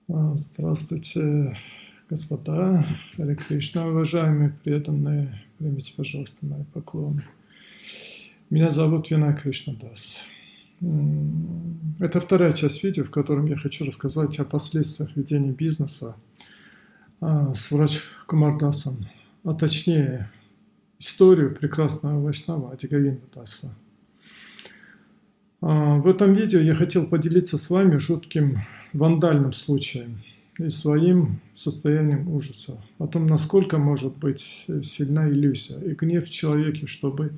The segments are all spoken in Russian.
Здравствуйте, господа, Харе Кришна, уважаемые преданные, примите, пожалуйста, мои поклоны. Меня зовут Винай Кришнадас. Это вторая часть видео, в котором я хочу рассказать о последствиях ведения бизнеса с врач Кумардасом, а точнее историю прекрасного вайшнава Адиговинда Даса. В этом видео я хотел поделиться с вами жутким вандальным случаем и своим состоянием ужаса, о том, насколько может быть сильна иллюзия и гнев в человеке, чтобы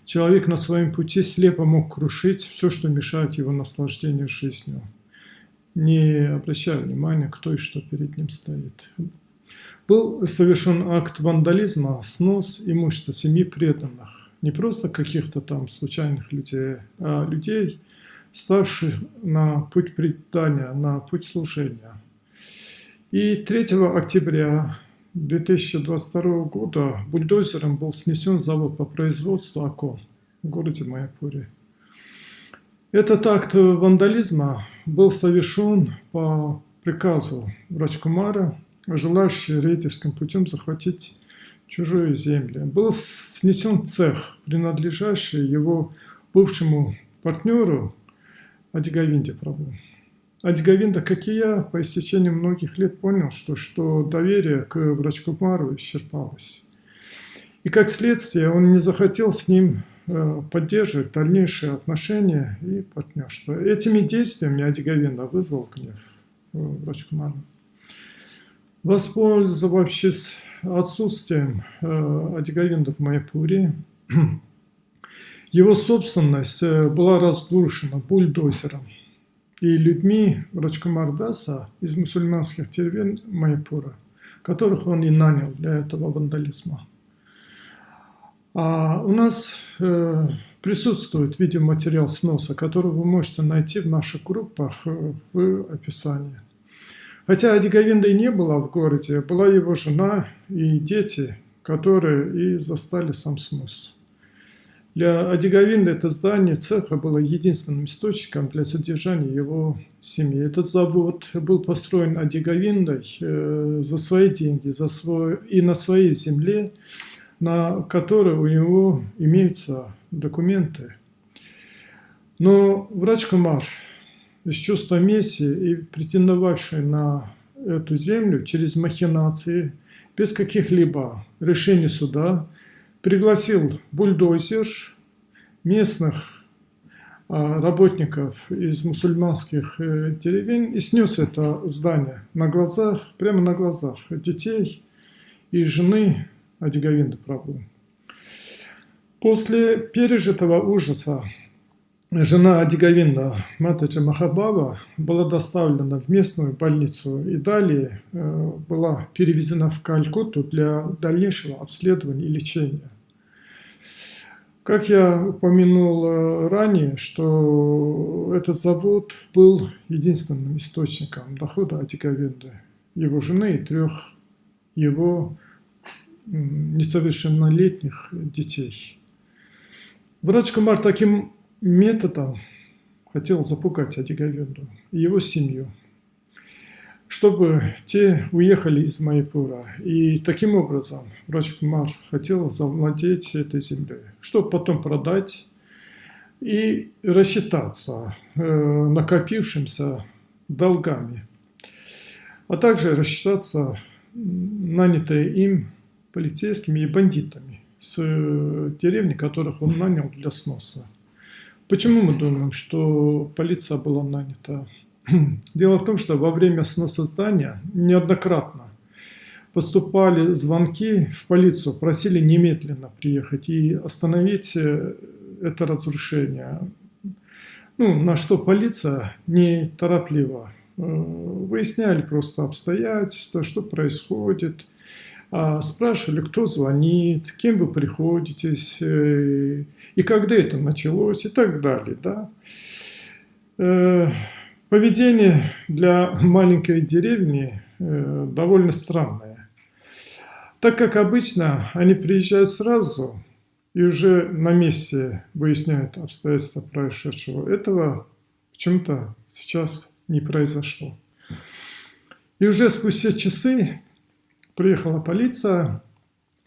человек на своем пути слепо мог крушить все, что мешает его наслаждению жизнью, не обращая внимания, кто и что перед ним стоит. Был совершен акт вандализма, снос имущества 7 преданных. Не просто каких-то там случайных людей, а людей, ставших на путь предания, на путь служения. И 3 октября 2022 года бульдозером был снесен завод по производству АКО в городе Майяпуре. Этот акт вандализма был совершен по приказу Раджкумара, желающего рейдерским путем захватить чужую землю. Был снесен цех, принадлежащий его бывшему партнеру Адиговинде Прабху. Адиговинда, как и я, по истечении многих лет понял, что доверие к Раджкумару исчерпалось. И как следствие он не захотел с ним поддерживать дальнейшие отношения и партнерство. Этими действиями Адиговинда вызвал гнев Раджкумара. Воспользовавшись отсутствием Адиговинда в Майяпуре, его собственность была разрушена бульдозером и людьми Раджкумар Даса из мусульманских деревень Майяпура, которых он и нанял для этого вандализма. А у нас присутствует видеоматериал сноса, который вы можете найти в наших группах в описании. Хотя Адиговинда и не была в городе, была его жена и дети, которые и застали сам снос. Для Адиговинды это здание цеха было единственным источником для содержания его семьи. Этот завод был построен Адиговиндой за свои деньги и на своей земле, на которой у него имеются документы. Но Раджкумар из чувства мести и претендовавший на эту землю через махинации, без каких-либо решений суда, пригласил бульдозер местных работников из мусульманских деревень и снес это здание на глазах, прямо на глазах детей и жены Адиговинды Прабху. После пережитого ужаса жена Адиговинда, Матаджи Махабава, была доставлена в местную больницу и далее была перевезена в Калькутту для дальнейшего обследования и лечения. Как я упомянул ранее, что этот завод был единственным источником дохода Адиговинды, его жены и 3 его несовершеннолетних детей. Раджкумар таким методом хотел запугать Адиговинду и его семью, чтобы те уехали из Майяпура. И таким образом Раджкумар хотел завладеть этой землей, чтобы потом продать и рассчитаться накопившимся долгами, а также рассчитаться нанятые им полицейскими и бандитами с деревни, которых он нанял для сноса. Почему мы думаем, что полиция была нанята? Дело в том, что во время сноса здания неоднократно поступали звонки в полицию, просили немедленно приехать и остановить это разрушение. На что полиция неторопливо выясняли просто обстоятельства, что происходит, спрашивали, кто звонит, кем вы приходитесь, и когда это началось, и так далее. Да? Поведение для маленькой деревни довольно странное, так как обычно они приезжают сразу и уже на месте выясняют обстоятельства происшедшего. Этого почему-то сейчас не произошло. И уже спустя часы приехала полиция,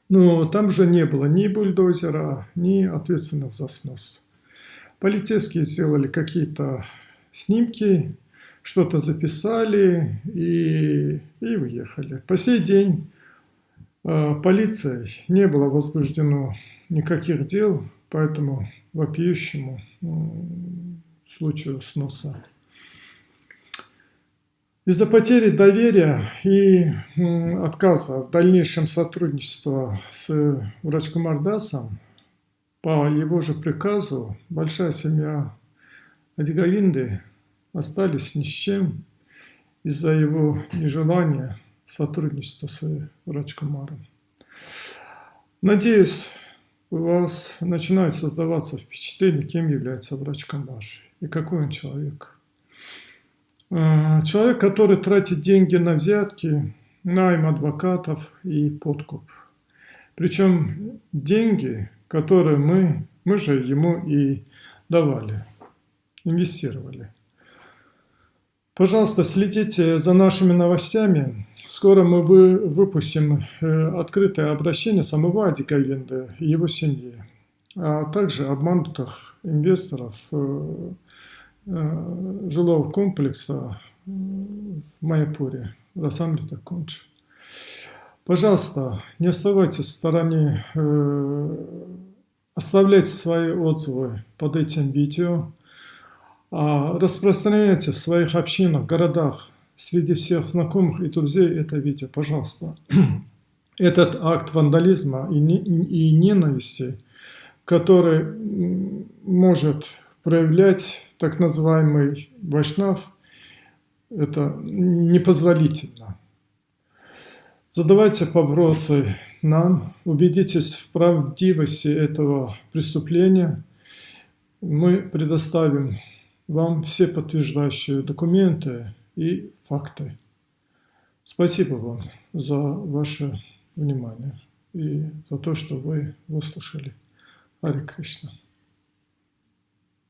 но там же не было ни бульдозера, ни ответственных за снос. Полицейские сделали какие-то снимки, что-то записали и уехали. По сей день полицией не было возбуждено никаких дел по этому вопиющему случаю сноса. Из-за потери доверия и отказа в дальнейшем сотрудничества с Врачкомар Дасом, по его же приказу, большая семья Адиговинды остались ни с чем из-за его нежелания сотрудничества с Врачкомаром. Надеюсь, у вас начинает создаваться впечатление, кем является Врачкомар и какой он человек. Человек, который тратит деньги на взятки, найм адвокатов и подкуп. Причем деньги, которые мы же ему и давали, инвестировали. Пожалуйста, следите за нашими новостями. Скоро мы выпустим открытое обращение самого Адиговинды и его семьи, а также обманутых инвесторов жилого комплекса в Майяпуре, Росамрита-Кунж. Пожалуйста, не оставайтесь в стороне, оставляйте свои отзывы под этим видео, распространяйте в своих общинах, городах, среди всех знакомых и друзей это видео, пожалуйста. Этот акт вандализма и ненависти, который может проявлять так называемый вайшнав, это непозволительно. Задавайте вопросы нам, убедитесь в правдивости этого преступления. Мы предоставим вам все подтверждающие документы и факты. Спасибо вам за ваше внимание и за то, что вы выслушали. Харе Кришна.